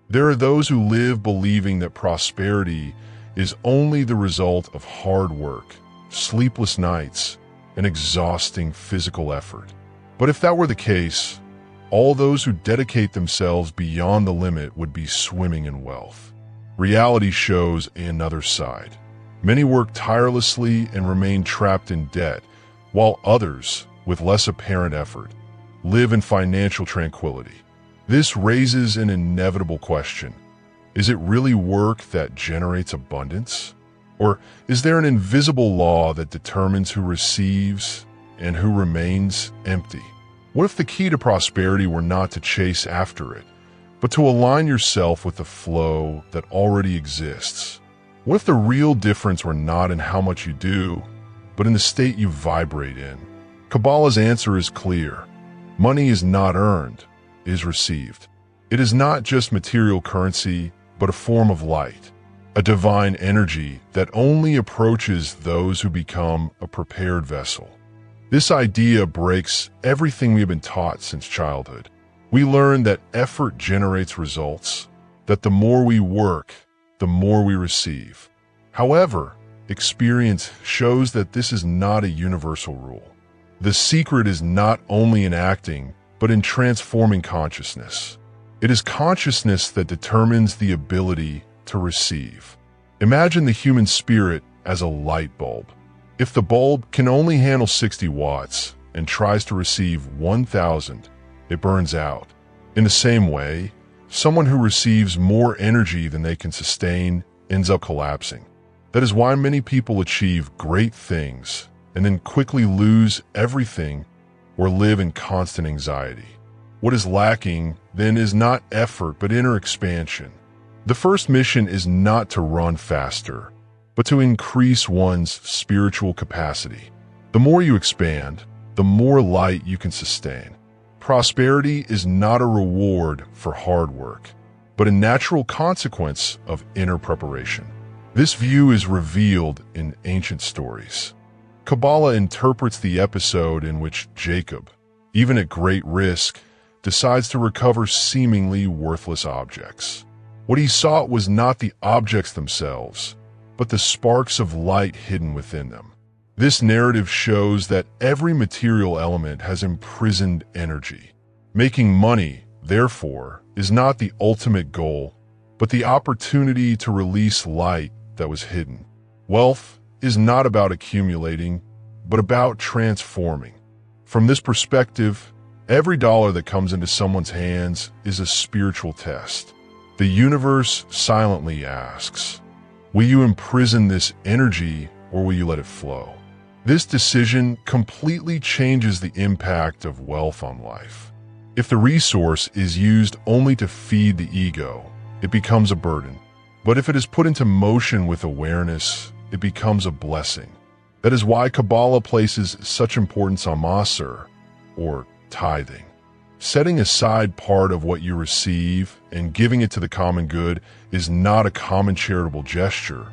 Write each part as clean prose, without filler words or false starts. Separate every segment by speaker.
Speaker 1: There are those who live believing that prosperity is only the result of hard work, sleepless nights, and exhausting physical effort. But if that were the case, all those who dedicate themselves beyond the limit would be swimming in wealth. Reality shows another side. Many work tirelessly and remain trapped in debt, while others, with less apparent effort, live in financial tranquility. This raises an inevitable question. Is it really work that generates abundance? Or is there an invisible law that determines who receives and who remains empty? What if the key to prosperity were not to chase after it, but to align yourself with the flow that already exists? What if the real difference were not in how much you do, but in the state you vibrate in? Kabbalah's answer is clear. Money is not earned, it is received. It is not just material currency, but a form of light, a divine energy that only approaches those who become a prepared vessel. This idea breaks everything we have been taught since childhood. We learn that effort generates results, that the more we work, the more we receive. However, experience shows that this is not a universal rule. The secret is not only in acting, but in transforming consciousness. It is consciousness that determines the ability to receive. Imagine the human spirit as a light bulb. If the bulb can only handle 60 watts and tries to receive 1,000, it burns out. In the same way, someone who receives more energy than they can sustain ends up collapsing. That is why many people achieve great things and then quickly lose everything or live in constant anxiety. What is lacking then is not effort but inner expansion. The first mission is not to run faster, but to increase one's spiritual capacity. The more you expand, the more light you can sustain. Prosperity is not a reward for hard work, but a natural consequence of inner preparation. This view is revealed in ancient stories. Kabbalah interprets the episode in which Jacob, even at great risk, decides to recover seemingly worthless objects. What he sought was not the objects themselves, but the sparks of light hidden within them. This narrative shows that every material element has imprisoned energy. Making money, therefore, is not the ultimate goal, but the opportunity to release light that was hidden. Wealth is not about accumulating, but about transforming. From this perspective, every dollar that comes into someone's hands is a spiritual test. The universe silently asks, will you imprison this energy or will you let it flow? This decision completely changes the impact of wealth on life. If the resource is used only to feed the ego, it becomes a burden. But if it is put into motion with awareness, it becomes a blessing. That is why Kabbalah places such importance on Maser, or tithing. Setting aside part of what you receive and giving it to the common good is not a common charitable gesture,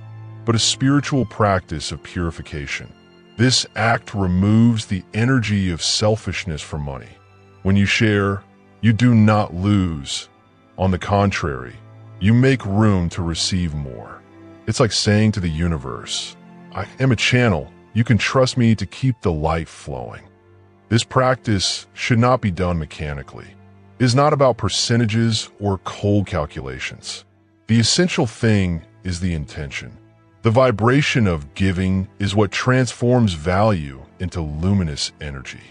Speaker 1: but a spiritual practice of purification. This act removes the energy of selfishness from money. When you share, you do not lose. On the contrary, you make room to receive more. It's like saying to the universe, I am a channel. You can trust me to keep the light flowing. This practice should not be done mechanically. It is not about percentages or cold calculations. The essential thing is the intention. The vibration of giving is what transforms value into luminous energy.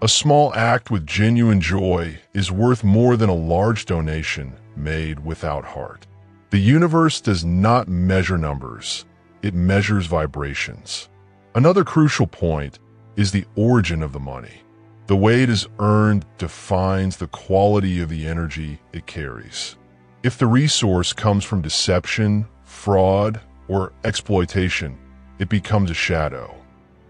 Speaker 1: A small act with genuine joy is worth more than a large donation made without heart. The universe does not measure numbers, it measures vibrations. Another crucial point is the origin of the money. The way it is earned defines the quality of the energy it carries. If the resource comes from deception, fraud, or exploitation, it becomes a shadow.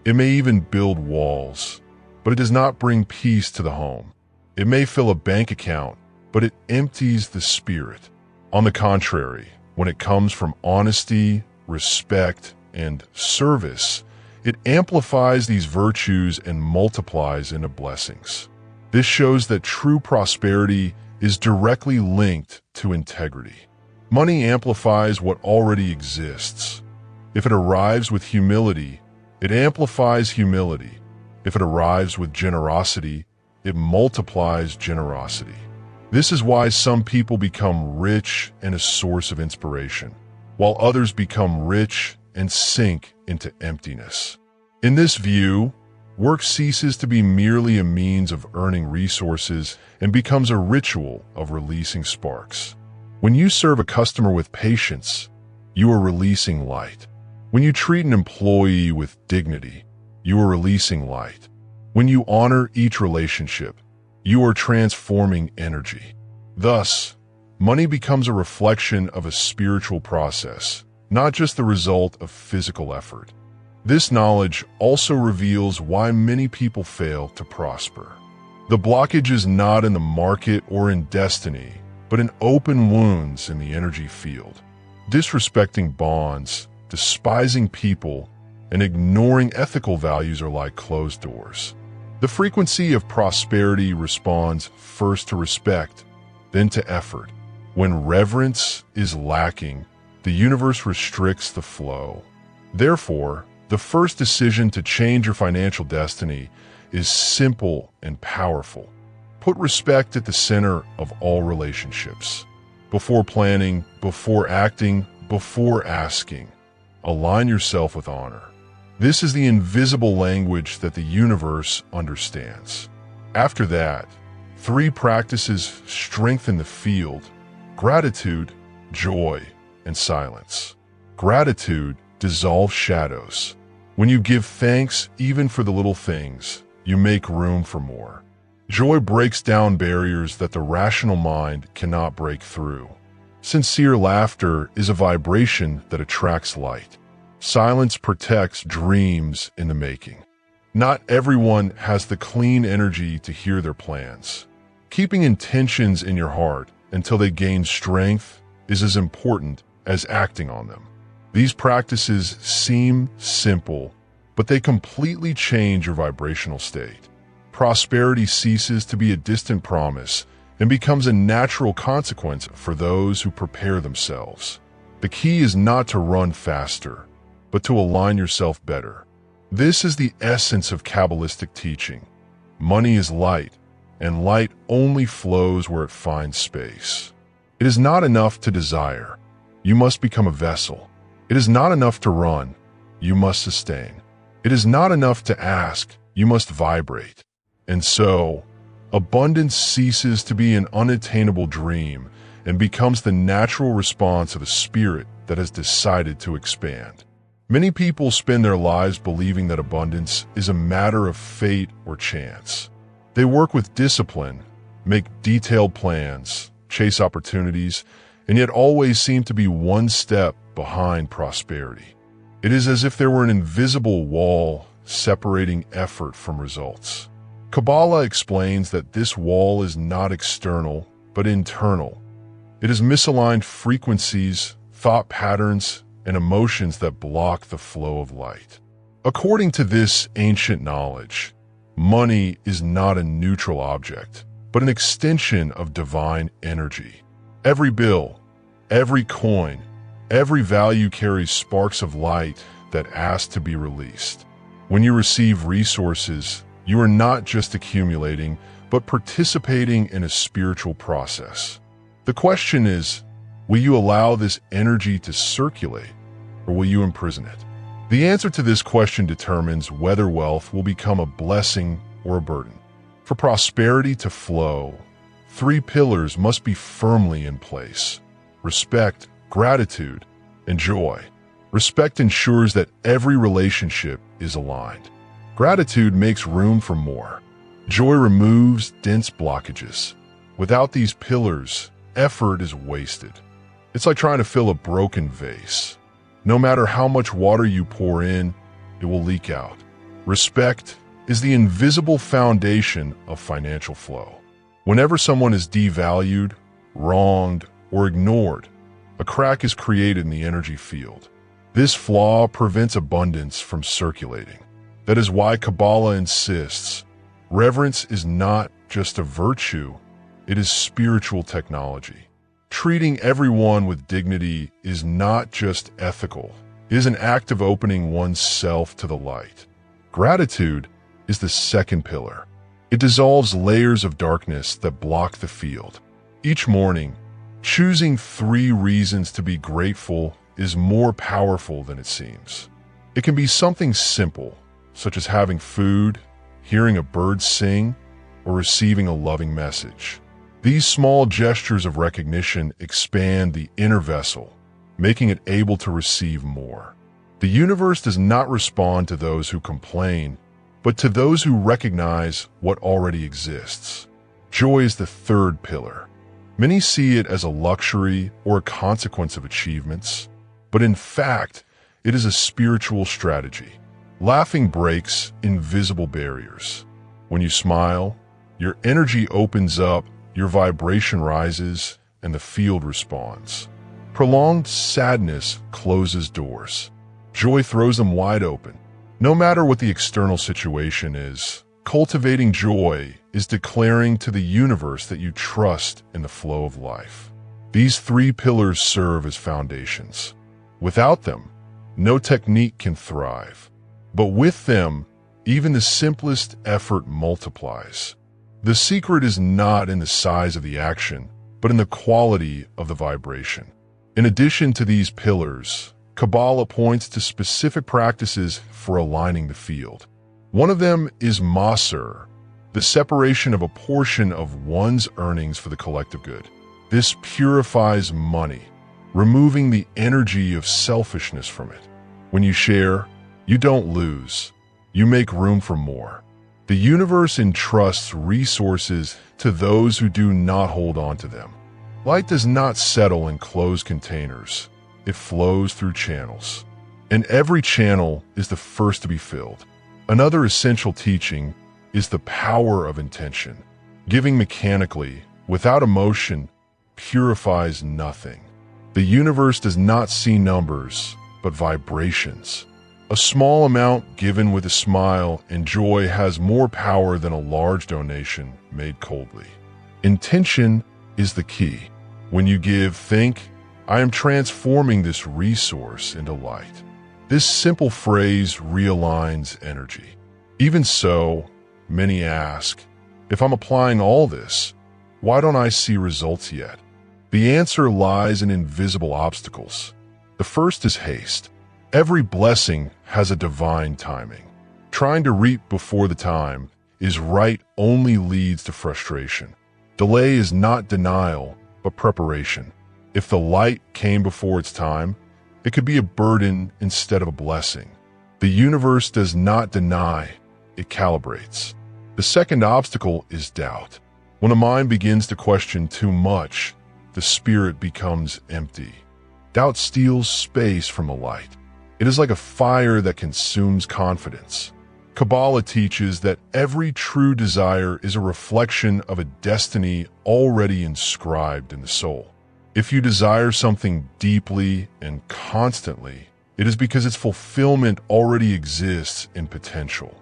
Speaker 1: It may even build walls, but it does not bring peace to the home. It may fill a bank account, but it empties the spirit. On the contrary, when it comes from honesty, respect, and service, it amplifies these virtues and multiplies into blessings. This shows that true prosperity is directly linked to integrity. Money amplifies what already exists. If it arrives with humility, it amplifies humility. If it arrives with generosity, it multiplies generosity. This is why some people become rich and a source of inspiration, while others become rich and sink into emptiness. In this view, work ceases to be merely a means of earning resources and becomes a ritual of releasing sparks. When you serve a customer with patience, you are releasing light. When you treat an employee with dignity, you are releasing light. When you honor each relationship, you are transforming energy. Thus, money becomes a reflection of a spiritual process, not just the result of physical effort. This knowledge also reveals why many people fail to prosper. The blockage is not in the market or in destiny, but in open wounds in the energy field. Disrespecting bonds, despising people, and ignoring ethical values are like closed doors. The frequency of prosperity responds first to respect, then to effort. When reverence is lacking, the universe restricts the flow. Therefore, the first decision to change your financial destiny is simple and powerful. Put respect at the center of all relationships. Before planning, before acting, before asking, align yourself with honor. This is the invisible language that the universe understands. After that, 3 practices strengthen the field: gratitude, joy, and silence. Gratitude dissolves shadows. When you give thanks even for the little things, you make room for more. Joy breaks down barriers that the rational mind cannot break through. Sincere laughter is a vibration that attracts light. Silence protects dreams in the making. Not everyone has the clean energy to hear their plans. Keeping intentions in your heart until they gain strength is as important as acting on them. These practices seem simple, but they completely change your vibrational state. Prosperity ceases to be a distant promise and becomes a natural consequence for those who prepare themselves. The key is not to run faster, but to align yourself better. This is the essence of Kabbalistic teaching. Money is light, and light only flows where it finds space. It is not enough to desire. You must become a vessel. It is not enough to run. You must sustain. It is not enough to ask. You must vibrate. And so, abundance ceases to be an unattainable dream and becomes the natural response of a spirit that has decided to expand. Many people spend their lives believing that abundance is a matter of fate or chance. They work with discipline, make detailed plans, chase opportunities, and yet always seem to be one step behind prosperity. It is as if there were an invisible wall separating effort from results. Kabbalah explains that this wall is not external, but internal. It is misaligned frequencies, thought patterns, and emotions that block the flow of light. According to this ancient knowledge, money is not a neutral object, but an extension of divine energy. Every bill, every coin, every value carries sparks of light that ask to be released. When you receive resources, you are not just accumulating, but participating in a spiritual process. The question is, will you allow this energy to circulate, or will you imprison it? The answer to this question determines whether wealth will become a blessing or a burden. For prosperity to flow, 3 pillars must be firmly in place: respect, gratitude, and joy. Respect ensures that every relationship is aligned. Gratitude makes room for more. Joy removes dense blockages. Without these pillars, effort is wasted. It's like trying to fill a broken vase. No matter how much water you pour in, it will leak out. Respect is the invisible foundation of financial flow. Whenever someone is devalued, wronged, or ignored, a crack is created in the energy field. This flaw prevents abundance from circulating. That is why Kabbalah insists reverence is not just a virtue, it is spiritual technology. Treating everyone with dignity is not just ethical, it is an act of opening one's self to the light. Gratitude is the second pillar. It dissolves layers of darkness that block the field. Each morning, choosing 3 reasons to be grateful is more powerful than it seems. It can be something simple, such as having food, hearing a bird sing, or receiving a loving message. These small gestures of recognition expand the inner vessel, making it able to receive more. The universe does not respond to those who complain, but to those who recognize what already exists. Joy is the third pillar. Many see it as a luxury or a consequence of achievements, but in fact, it is a spiritual strategy. Laughing breaks invisible barriers. When you smile, your energy opens up, your vibration rises, and the field responds. Prolonged sadness closes doors. Joy throws them wide open. No matter what the external situation is, cultivating joy is declaring to the universe that you trust in the flow of life. These 3 pillars serve as foundations. Without them, no technique can thrive. But with them, even the simplest effort multiplies. The secret is not in the size of the action, but in the quality of the vibration. In addition to these pillars, Kabbalah points to specific practices for aligning the field. One of them is Maser, the separation of a portion of one's earnings for the collective good. This purifies money, removing the energy of selfishness from it. When you share, you don't lose. You make room for more. The universe entrusts resources to those who do not hold on to them. Light does not settle in closed containers. It flows through channels. And every channel is the first to be filled. Another essential teaching is the power of intention. Giving mechanically, without emotion, purifies nothing. The universe does not see numbers, but vibrations. A small amount given with a smile and joy has more power than a large donation made coldly. Intention is the key. When you give, think, I am transforming this resource into light. This simple phrase realigns energy. Even so, many ask, if I'm applying all this, why don't I see results yet? The answer lies in invisible obstacles. The first is haste. Every blessing has a divine timing. Trying to reap before the time is right only leads to frustration. Delay is not denial, but preparation. If the light came before its time, it could be a burden instead of a blessing. The universe does not deny, it calibrates. The second obstacle is doubt. When a mind begins to question too much, the spirit becomes empty. Doubt steals space from the light. It is like a fire that consumes confidence. Kabbalah teaches that every true desire is a reflection of a destiny already inscribed in the soul. If you desire something deeply and constantly, it is because its fulfillment already exists in potential.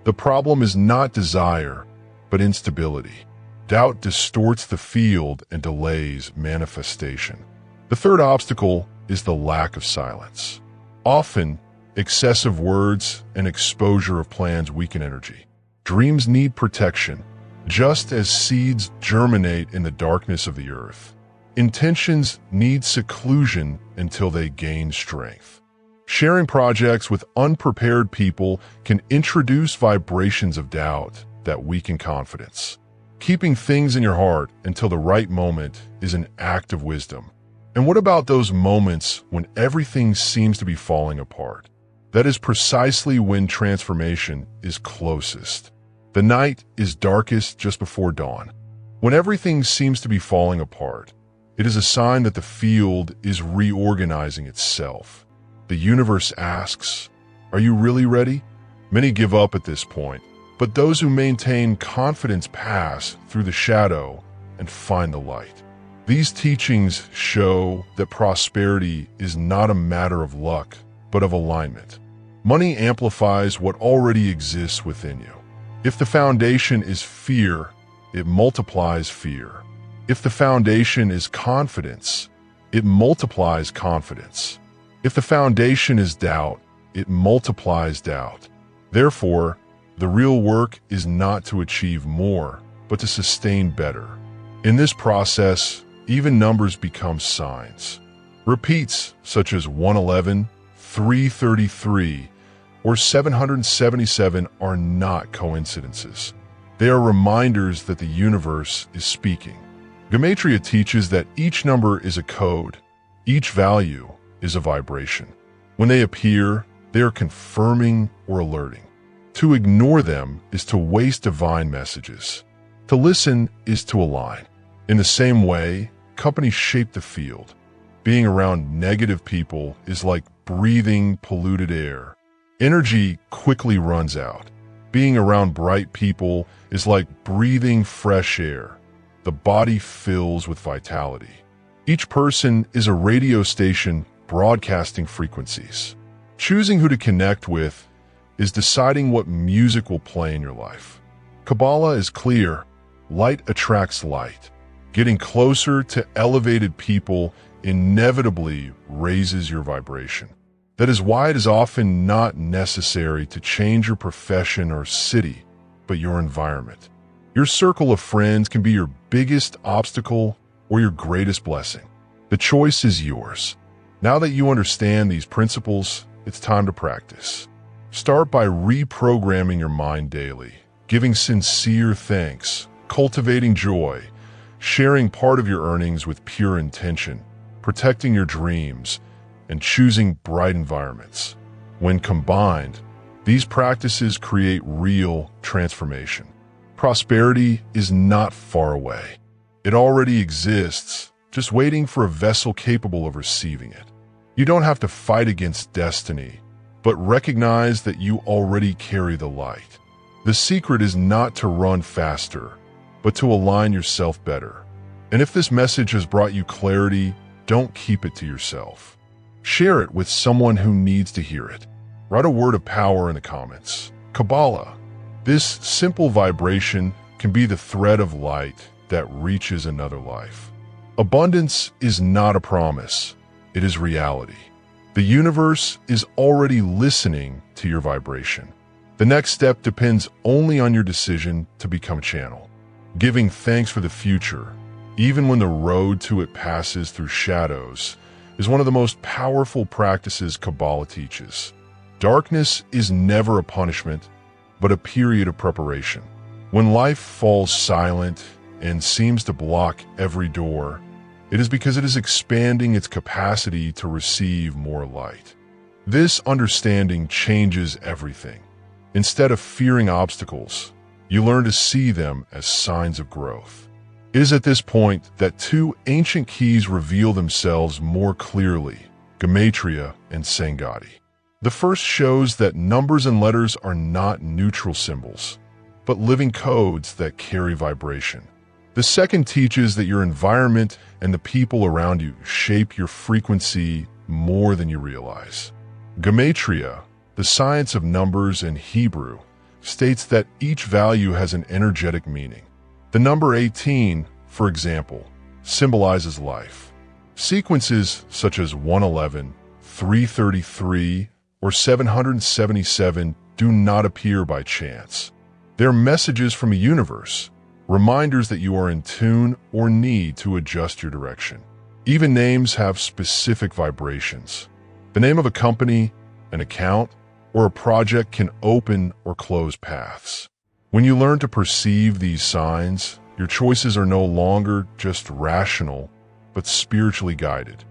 Speaker 1: The problem is not desire, but instability. Doubt distorts the field and delays manifestation. The third obstacle is the lack of silence. Often, excessive words and exposure of plans weaken energy. Dreams need protection, just as seeds germinate in the darkness of the earth. Intentions need seclusion until they gain strength. Sharing projects with unprepared people can introduce vibrations of doubt that weaken confidence. Keeping things in your heart until the right moment is an act of wisdom. And what about those moments when everything seems to be falling apart? That is precisely when transformation is closest. The night is darkest just before dawn. When everything seems to be falling apart, it is a sign that the field is reorganizing itself. The universe asks, are you really ready? Many give up at this point, but those who maintain confidence pass through the shadow and find the light. These teachings show that prosperity is not a matter of luck, but of alignment. Money amplifies what already exists within you. If the foundation is fear, it multiplies fear. If the foundation is confidence, it multiplies confidence. If the foundation is doubt, it multiplies doubt. Therefore, the real work is not to achieve more, but to sustain better. In this process, even numbers become signs. Repeats such as 111, 333, or 777 are not coincidences. They are reminders that the universe is speaking. Gematria teaches that each number is a code. Each value is a vibration. When they appear, they are confirming or alerting. To ignore them is to waste divine messages. To listen is to align. In the same way, companies shape the field. Being around negative people is like breathing polluted air. Energy quickly runs out. Being around bright people is like breathing fresh air. The body fills with vitality. Each person is a radio station broadcasting frequencies. Choosing who to connect with is deciding what music will play in your life. Kabbalah is clear. Light attracts light. Getting closer to elevated people inevitably raises your vibration. That is why it is often not necessary to change your profession or city, but your environment. Your circle of friends can be your biggest obstacle or your greatest blessing. The choice is yours. Now that you understand these principles, it's time to practice. Start by reprogramming your mind daily, giving sincere thanks, cultivating joy, sharing part of your earnings with pure intention, protecting your dreams, and choosing bright environments. When combined, these practices create real transformation. Prosperity is not far away. It already exists, just waiting for a vessel capable of receiving it. You don't have to fight against destiny, but recognize that you already carry the light. The secret is not to run faster, but to align yourself better. And if this message has brought you clarity, don't keep it to yourself. Share it with someone who needs to hear it. Write a word of power in the comments. Kabbalah. This simple vibration can be the thread of light that reaches another life. Abundance is not a promise. It is reality. The universe is already listening to your vibration. The next step depends only on your decision to become a channel. Giving thanks for the future, even when the road to it passes through shadows, is one of the most powerful practices Kabbalah teaches. Darkness is never a punishment, but a period of preparation. When life falls silent and seems to block every door, it is because it is expanding its capacity to receive more light. This understanding changes everything. Instead of fearing obstacles, you learn to see them as signs of growth. It is at this point that two ancient keys reveal themselves more clearly, Gematria and Sangati. The first shows that numbers and letters are not neutral symbols, but living codes that carry vibration. The second teaches that your environment and the people around you shape your frequency more than you realize. Gematria, the science of numbers in Hebrew, states that each value has an energetic meaning. The number 18, for example, symbolizes life. Sequences such as 111, 333, or 777 do not appear by chance. They're messages from a universe, reminders that you are in tune or need to adjust your direction. Even names have specific vibrations. The name of a company, an account, or a project can open or close paths. When you learn to perceive these signs, your choices are no longer just rational, but spiritually guided.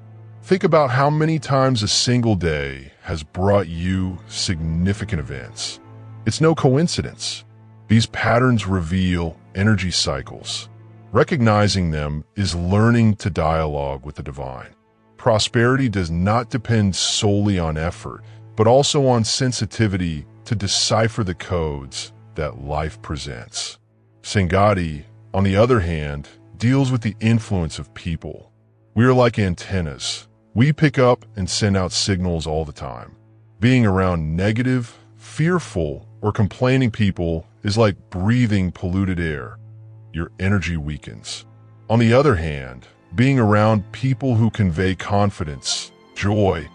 Speaker 1: Think about how many times a single day has brought you significant events. It's no coincidence. These patterns reveal energy cycles. Recognizing them is learning to dialogue with the divine. Prosperity does not depend solely on effort, but also on sensitivity to decipher the codes that life presents. Sangati, on the other hand, deals with the influence of people. We are like antennas. We pick up and send out signals all the time. Being around negative, fearful, or complaining people is like breathing polluted air. Your energy weakens. On the other hand, being around people who convey confidence, joy,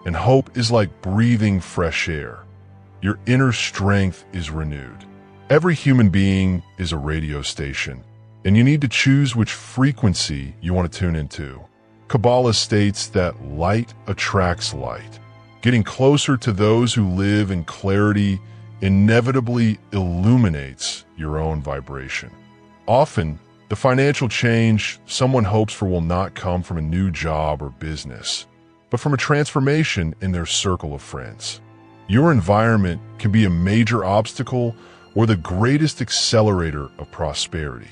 Speaker 1: and hope is like breathing fresh air. Your inner strength is renewed. Every human being is a radio station, and you need to choose which frequency you want to tune into. Kabbalah states that light attracts light. Getting closer to those who live in clarity inevitably illuminates your own vibration. Often, the financial change someone hopes for will not come from a new job or business, but from a transformation in their circle of friends. Your environment can be a major obstacle or the greatest accelerator of prosperity.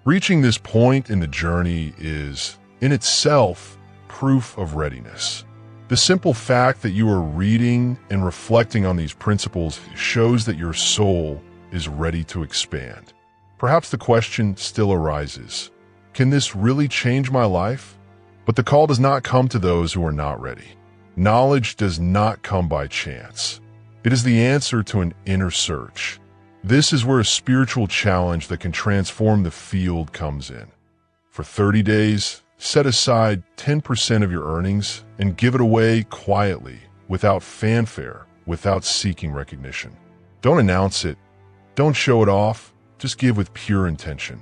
Speaker 1: Reaching this point in the journey is, in itself, proof of readiness. The simple fact that you are reading and reflecting on these principles shows that your soul is ready to expand. Perhaps the question still arises, can this really change my life? But the call does not come to those who are not ready. Knowledge does not come by chance. It is the answer to an inner search. This is where a spiritual challenge that can transform the field comes in. For 30 days, set aside 10% of your earnings and give it away quietly, without fanfare, without seeking recognition. Don't announce it. Don't show it off. Just give with pure intention.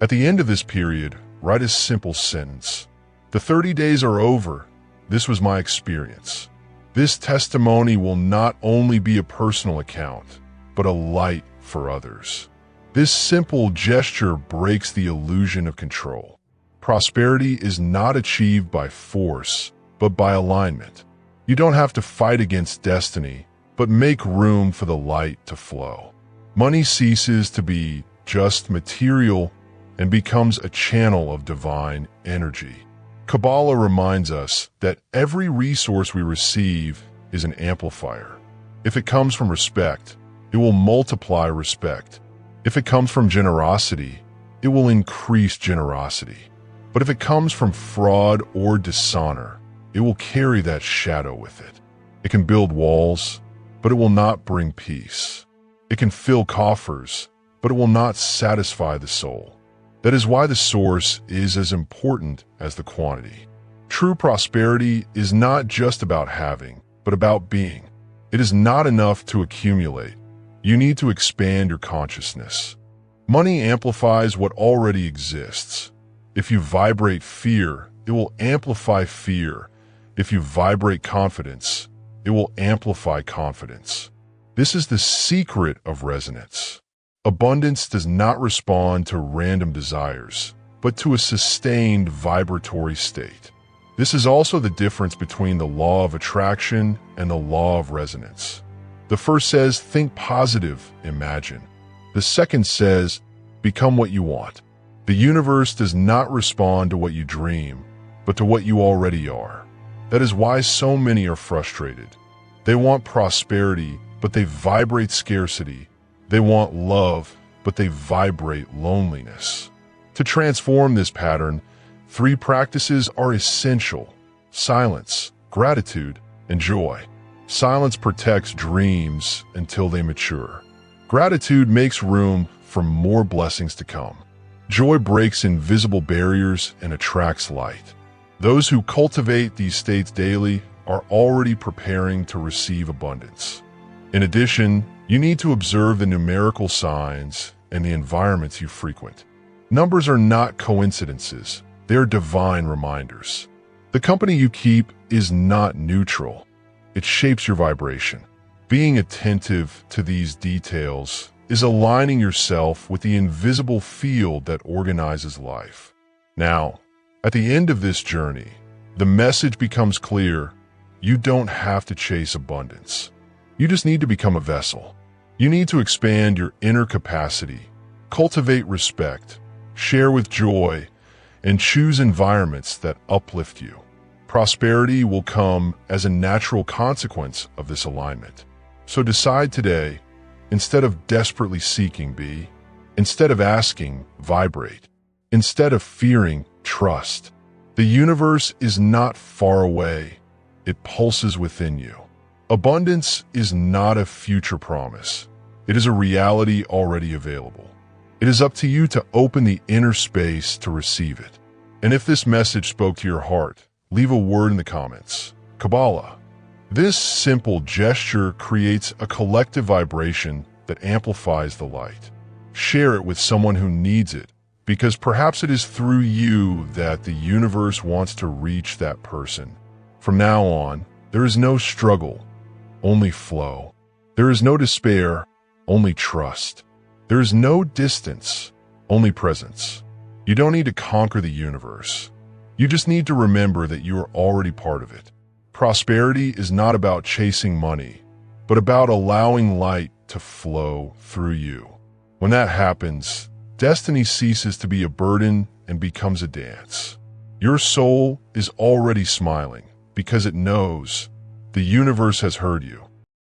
Speaker 1: At the end of this period, write a simple sentence. The 30 days are over. This was my experience. This testimony will not only be a personal account, but a light for others. This simple gesture breaks the illusion of control. Prosperity is not achieved by force, but by alignment. You don't have to fight against destiny, but make room for the light to flow. Money ceases to be just material and becomes a channel of divine energy. Kabbalah reminds us that every resource we receive is an amplifier. If it comes from respect, it will multiply respect. If it comes from generosity, it will increase generosity. But if it comes from fraud or dishonor, it will carry that shadow with it. It can build walls, but it will not bring peace. It can fill coffers, but it will not satisfy the soul. That is why the source is as important as the quantity. True prosperity is not just about having, but about being. It is not enough to accumulate. You need to expand your consciousness. Money amplifies what already exists. If you vibrate fear, it will amplify fear. If you vibrate confidence, it will amplify confidence. This is the secret of resonance. Abundance does not respond to random desires, but to a sustained vibratory state. This is also the difference between the law of attraction and the law of resonance. The first says, think positive, imagine. The second says, become what you want. The universe does not respond to what you dream, but to what you already are. That is why so many are frustrated. They want prosperity, but they vibrate scarcity. They want love, but they vibrate loneliness. To transform this pattern, 3 practices are essential: silence, gratitude, and joy. Silence protects dreams until they mature. Gratitude makes room for more blessings to come. Joy breaks invisible barriers and attracts light. Those who cultivate these states daily are already preparing to receive abundance. In addition, you need to observe the numerical signs and the environments you frequent. Numbers are not coincidences, they are divine reminders. The company you keep is not neutral, it shapes your vibration. Being attentive to these details is aligning yourself with the invisible field that organizes life. Now, at the end of this journey, the message becomes clear: you don't have to chase abundance. You just need to become a vessel. You need to expand your inner capacity, cultivate respect, share with joy, and choose environments that uplift you. Prosperity will come as a natural consequence of this alignment. So decide today, instead of desperately seeking, be. Instead of asking, vibrate. Instead of fearing, trust. The universe is not far away. It pulses within you. Abundance is not a future promise. It is a reality already available. It is up to you to open the inner space to receive it. And if this message spoke to your heart, leave a word in the comments. Kabbalah. This simple gesture creates a collective vibration that amplifies the light. Share it with someone who needs it, because perhaps it is through you that the universe wants to reach that person. From now on, there is no struggle, only flow. There is no despair, only trust. There is no distance, only presence. You don't need to conquer the universe. You just need to remember that you are already part of it. Prosperity is not about chasing money, but about allowing light to flow through you. When that happens, destiny ceases to be a burden and becomes a dance. Your soul is already smiling because it knows the universe has heard you.